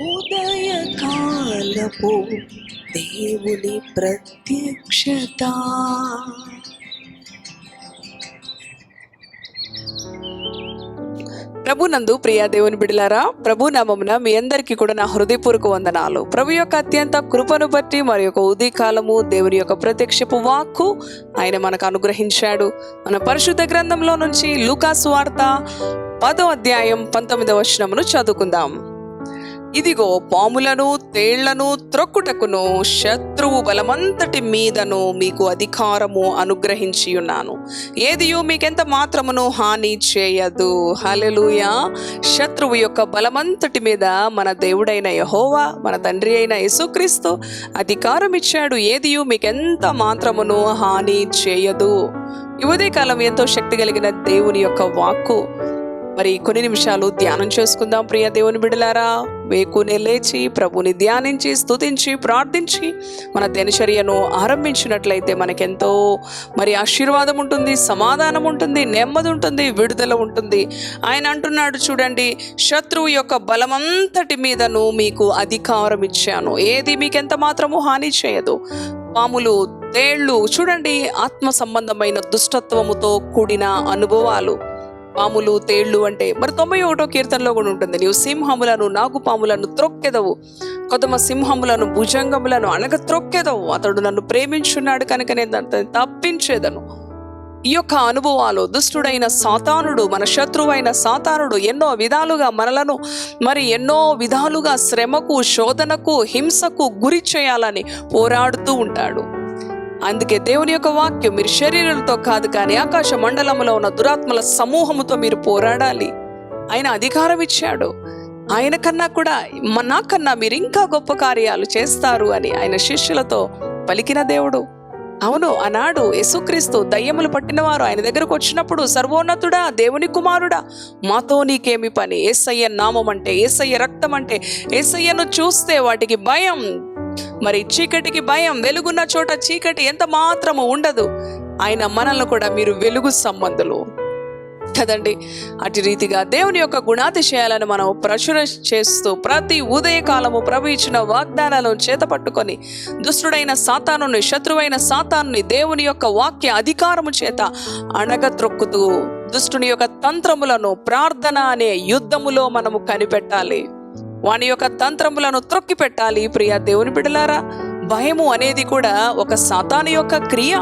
ఉదయకాలపు దేవుని ప్రత్యక్షత. ప్రభునందు ప్రియా దేవుని బిడ్డలారా, ప్రభు నామమున మీ అందరికీ కూడా నా హృదయపూర్వక వందనాలు. ప్రభు యొక్క అత్యంత కృపను బట్టి మరి యొక్క ఉదయకాలము దేవుని యొక్క ప్రత్యక్షపు వాక్కు ఆయన మనకు అనుగ్రహించాడు. మన పరిశుద్ధ గ్రంథంలో నుంచి లూకా సువార్త 10వ అధ్యాయం 19వ వచనమును చదువుకుందాం. ఇదిగో పాములను తేళ్లను త్రొక్కుటకును శత్రువు బలమంతటి మీదను మీకు అధికారము అనుగ్రహించి ఉన్నాను, ఏదియో మీకెంత మాత్రమును హాని చేయదు. హల్లెలూయా. శత్రువు యొక్క బలమంతటి మీద మన దేవుడైన యెహోవా, మన తండ్రి అయిన యేసుక్రీస్తు అధికారం ఇచ్చాడు. ఏదియో మీకెంత మాత్రమును హాని చేయదు. ఈ ఉదయకాలం ఎంతో శక్తి కలిగిన దేవుని యొక్క వాక్కు మరి కొన్ని నిమిషాలు ధ్యానం చేసుకుందాం. ప్రియ దేవుని బిడ్డలారా, వేకునే లేచి ప్రభుని ధ్యానించి స్తుతించి ప్రార్థించి మన దినచర్యను ఆరంభించినట్లయితే మనకెంతో మరి ఆశీర్వాదం ఉంటుంది, సమాధానం ఉంటుంది, నెమ్మది ఉంటుంది, విడుదల ఉంటుంది. ఆయన అంటున్నాడు చూడండి, శత్రువు యొక్క బలమంతటి మీదను మీకు అధికారం ఇచ్చాను, ఏది మీకెంత మాత్రము హాని చేయదు. పాములు తేళ్లు చూడండి, ఆత్మ సంబంధమైన దుష్టత్వముతో కూడిన అనుభవాలు. పాములు తేళ్లు అంటే మరి 91వ కీర్తనలో కూడా ఉంటుంది, నీవు సింహములను నాగుపాములను త్రొక్కెదవు, కొదమ సింహములను భుజంగములను అనగ త్రొక్కెదవు, అతడు నన్ను ప్రేమించున్నాడు కనుక నేను తప్పించేదను. ఈ యొక్క అనుభవాలు దుష్టుడైన సాతానుడు, మన శత్రువైన సాతానుడు ఎన్నో విధాలుగా మనలను మరి ఎన్నో విధాలుగా శ్రమకు, శోధనకు, హింసకు గురి చేయాలని పోరాడుతూ ఉంటాడు. అందుకే దేవుని యొక్క వాక్యం, మీరు శరీరాలతో కాదు కానీ ఆకాశ మండలంలో ఉన్న దురాత్మల సమూహముతో మీరు పోరాడాలి. ఆయన అధికారం ఇచ్చాడు. ఆయన కన్నా కూడా నాకన్నా మీరు ఇంకా గొప్ప కార్యాలు చేస్తారు అని ఆయన శిష్యులతో పలికిన దేవుడు. అవును, ఆనాడు యేసుక్రీస్తు దయ్యములు పట్టినవారు ఆయన దగ్గరకు వచ్చినప్పుడు, సర్వోన్నతుడా, దేవుని కుమారుడా, మాతో నీకేమి పని, యేసయ్య నామం అంటే, యేసయ్య రక్తం అంటే, యేసయ్యను చూస్తే వాటికి భయం, మరి చీకటికి భయం, వెలుగున్న చోట చీకటి ఎంత మాత్రము ఉండదు. ఆయన మనల్ని కూడా మీరు వెలుగు సంబంధులు కదండి. అటు రీతిగా దేవుని యొక్క గుణాతిశయాలను మనం ప్రచుర చేస్తూ ప్రతి ఉదయకాలము ప్రభు ఇచ్చిన వాగ్దానాలను చేత పట్టుకొని దుష్టుడైన సాతానుని, శత్రువైన సాతానుని దేవుని యొక్క వాక్య అధికారము చేత అణగత్రొక్కుతూ దుష్టుని యొక్క తంత్రములను ప్రార్థన అనే యుద్ధములో మనము కనిపెట్టాలి. వాని యొక్క తంత్రములను త్రొక్కి పెట్టాలి. ప్రియ దేవుని బిడ్డలారా, భయము అనేది కూడా ఒక సాతాను యొక్క క్రియ,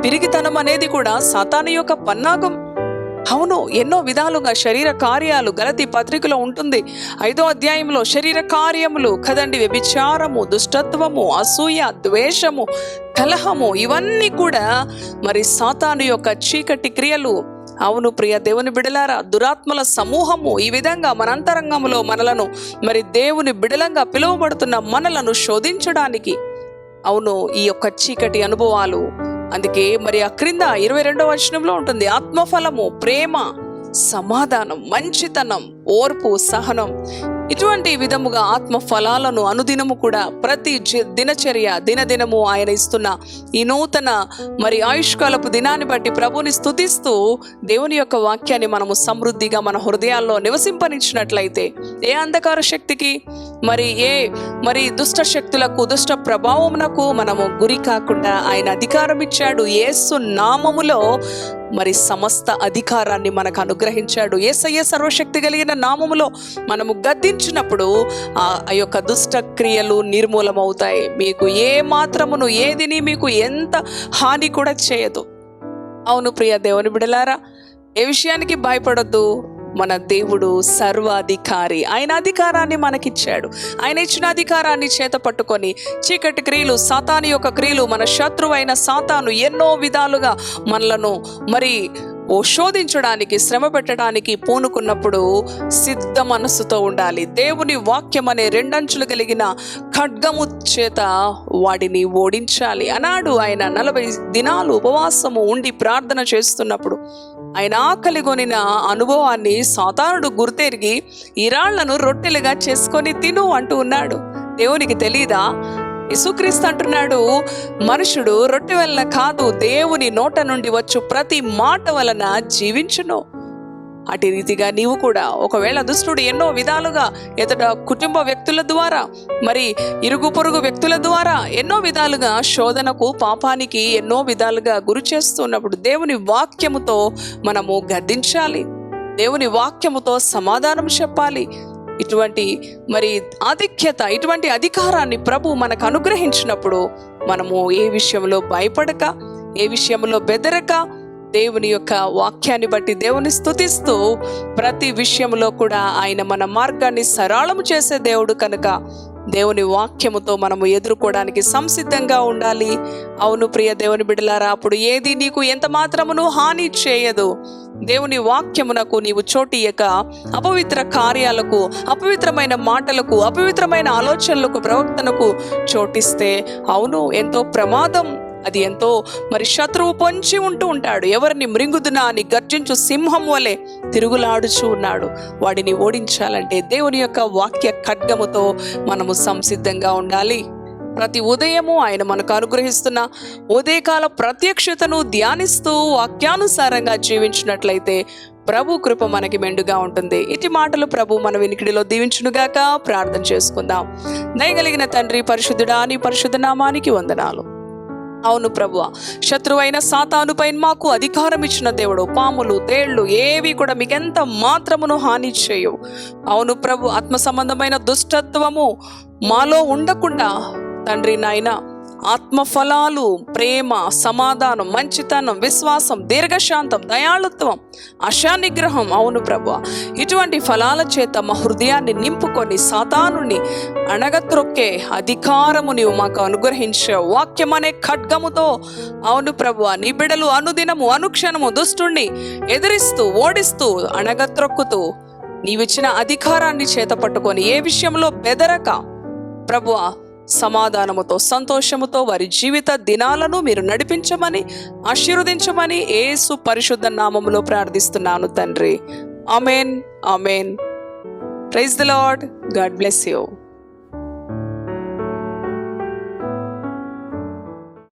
పిరిగితనం అనేది కూడా సాతాను యొక్క పన్నాగం. అవును, ఎన్నో విధాలుగా శరీర కార్యాలు గలతీ పత్రికలో ఉంటుంది 5వ అధ్యాయంలో శరీర కార్యములు కదండి. వ్యభిచారము, దుష్టత్వము, అసూయ, ద్వేషము, కలహము, ఇవన్నీ కూడా మరి సాతాను యొక్క చీకటి క్రియలు. అవును ప్రియ దేవుని బిడలారా, దురాత్మల సమూహము ఈ విధంగా మన అంతరంగంలో మనలను మరి దేవుని బిడలంగా పిలువబడుతున్న మనలను శోధించడానికి, అవును, ఈ యొక్క చీకటి అనుభవాలు. అందుకే మరి ఆ క్రింద 22వ వచనంలో ఉంటుంది, ఆత్మఫలము ప్రేమ, సమాధానం, మంచితనం, ఓర్పు, సహనం. ఇటువంటి విధముగా ఆత్మ ఫలాలను అనుదినము కూడా ప్రతి దినచర్య దినదినము ఆయన ఇస్తున్న ఈ నూతన మరి ఆయుష్కాలపు దినాన్ని బట్టి ప్రభుని స్తుతిస్తూ దేవుని యొక్క వాక్యాన్ని మనము సమృద్ధిగా మన హృదయాల్లో నివసింపనిచ్చినట్లయితే ఏ అంధకార శక్తికి మరి దుష్ట శక్తులకు, దుష్ట ప్రభావమునకు మనము గురి కాకుండా ఆయన అధికారం ఇచ్చాడు. యేసు నామములో మరి సమస్త అధికారాన్ని మనకు అనుగ్రహించాడు. యేసయ్య సర్వశక్తి కలిగిన నామములో మనము గద్దించినప్పుడు ఆ యొక్క దుష్ట క్రియలు నిర్మూలమవుతాయి. మీకు ఏ మాత్రమును ఏదిని మీకు ఎంత హాని కూడా చేయదు. అవును ప్రియ దేవుని బిడలారా, ఏ విషయానికి భయపడొద్దు. మన దేవుడు సర్వాధికారి. ఆయన అధికారాన్ని మనకిచ్చాడు. ఆయన ఇచ్చిన అధికారాన్ని చేత పట్టుకొని చీకటి క్రియలు, సాతాను యొక్క క్రియలు, మన శత్రువైన సాతాను ఎన్నో విధాలుగా మనలను మరి శోధించడానికి, శ్రమ పెట్టడానికి పూనుకున్నప్పుడు సిద్ధ మనస్సుతో ఉండాలి. దేవుని వాక్యం అనే 2 అంచులు కలిగిన ఖడ్గము చేత వాడిని ఓడించాలి. అన్నాడు ఆయన 40 దినాలు ఉపవాసము ఉండి ప్రార్థన చేస్తున్నప్పుడు ఆయన ఆకలిగొనిన అనుభవాన్ని సాతానుడు గుర్తెరిగి ఈ రాళ్లను రొట్టెలుగా చేసుకొని తిను అంటూ ఉన్నాడు. దేవునికి తెలీదా? యేసుక్రీస్తు అంటున్నాడు, మనుషుడు రొట్టె వలన కాదు దేవుని నోట నుండి వచ్చు ప్రతి మాట వలన జీవించును. అటు రీతిగా నీవు కూడా ఒకవేళ దుష్టుడు ఎన్నో విధాలుగా ఎదుట కుటుంబ వ్యక్తుల ద్వారా, మరి ఇరుగు పొరుగు వ్యక్తుల ద్వారా ఎన్నో విధాలుగా శోధనకు, పాపానికి ఎన్నో విధాలుగా గురి చేస్తున్నప్పుడు దేవుని వాక్యముతో మనము గద్దించాలి, దేవుని వాక్యముతో సమాధానం చెప్పాలి. ఇటువంటి మరి ఆధిక్యత, ఇటువంటి అధికారాన్ని ప్రభు మనకు అనుగ్రహించినప్పుడు మనము ఏ విషయంలో భయపడక, ఏ విషయంలో బెదరక, దేవుని యొక్క వాక్యాన్ని బట్టి దేవుని స్తుతిస్తూ ప్రతి విషయంలో కూడా ఆయన మన మార్గాన్ని సరళము చేసే దేవుడు కనుక దేవుని వాక్యముతో మనము ఎదుర్కోవడానికి సంసిద్ధంగా ఉండాలి. అవును ప్రియ దేవుని బిడ్డలారా, అప్పుడు ఏది నీకు ఎంత మాత్రమును హాని చేయదు. దేవుని వాక్యమునకు నీవు చోటియక అపవిత్ర కార్యాలకు, అపవిత్రమైన మాటలకు, అపవిత్రమైన ఆలోచనలకు, ప్రవర్తనకు చోటిస్తే అవును ఎంతో ప్రమాదం. అది ఎంతో మరి శత్రువు పొంచి ఉంటాడు. ఎవరిని మృంగుదునా అని గర్జించు సింహం వలె తిరుగులాడుచూ ఉన్నాడు. వాడిని ఓడించాలంటే దేవుని యొక్క వాక్య ఖడ్గముతో మనము సంసిద్ధంగా ఉండాలి. ప్రతి ఉదయము ఆయన మనకు అనుగ్రహిస్తున్న ఉదయకాల ప్రత్యక్షతను ధ్యానిస్తూ వాక్యానుసారంగా జీవించినట్లయితే ప్రభు కృప మనకి మెండుగా ఉంటుంది. ఇటు మాటలు ప్రభు మన వినికిడిలో దీవించునుగాక. ప్రార్థన చేసుకుందాం. దయగలిగిన తండ్రి, పరిశుద్ధుడా, నీ పరిశుద్ధ నామానికి వందనాలు. అవును ప్రభువా, శత్రువైన సాతానుపై మాకు అధికారం ఇచ్చిన దేవుడు. పాములు, తేళ్లు ఏవి కూడా మీకెంత మాత్రమును హాని చేయవు. అవును ప్రభు, ఆత్మ సంబంధమైన దుష్టత్వము మాలో ఉండకుండా తండ్రి నాయన ఆత్మఫలాలు, ప్రేమ, సమాధానం, మంచితనం, విశ్వాసం, దీర్ఘశాంతం, దయాళుత్వం, అశానిగ్రహం, అవును ప్రభువా, ఇటువంటి ఫలాల చేత మా హృదయాన్ని నింపుకొని సాతానుని అణగత్రొక్కే అధికారము నీవు మాకు అనుగ్రహించే వాక్యం అనే ఖడ్గముతో అవును ప్రభువా, నీ బిడ్డలు అనుదినము అనుక్షణము దుష్టుణ్ణి ఎదిరిస్తూ, ఓడిస్తూ, అణగత్రొక్కుతూ నీవిచ్చిన అధికారాన్ని చేత పట్టుకొని ఏ విషయంలో బెదరక ప్రభువా సమాధానముతో, సంతోషముతో వారి జీవిత దినాలను మీరు నడిపించమని, ఆశీర్వదించమని యేసు పరిశుద్ధ నామములో ప్రార్థిస్తున్నాను తండ్రి. ఆమేన్, ఆమేన్. Praise the Lord. God bless you.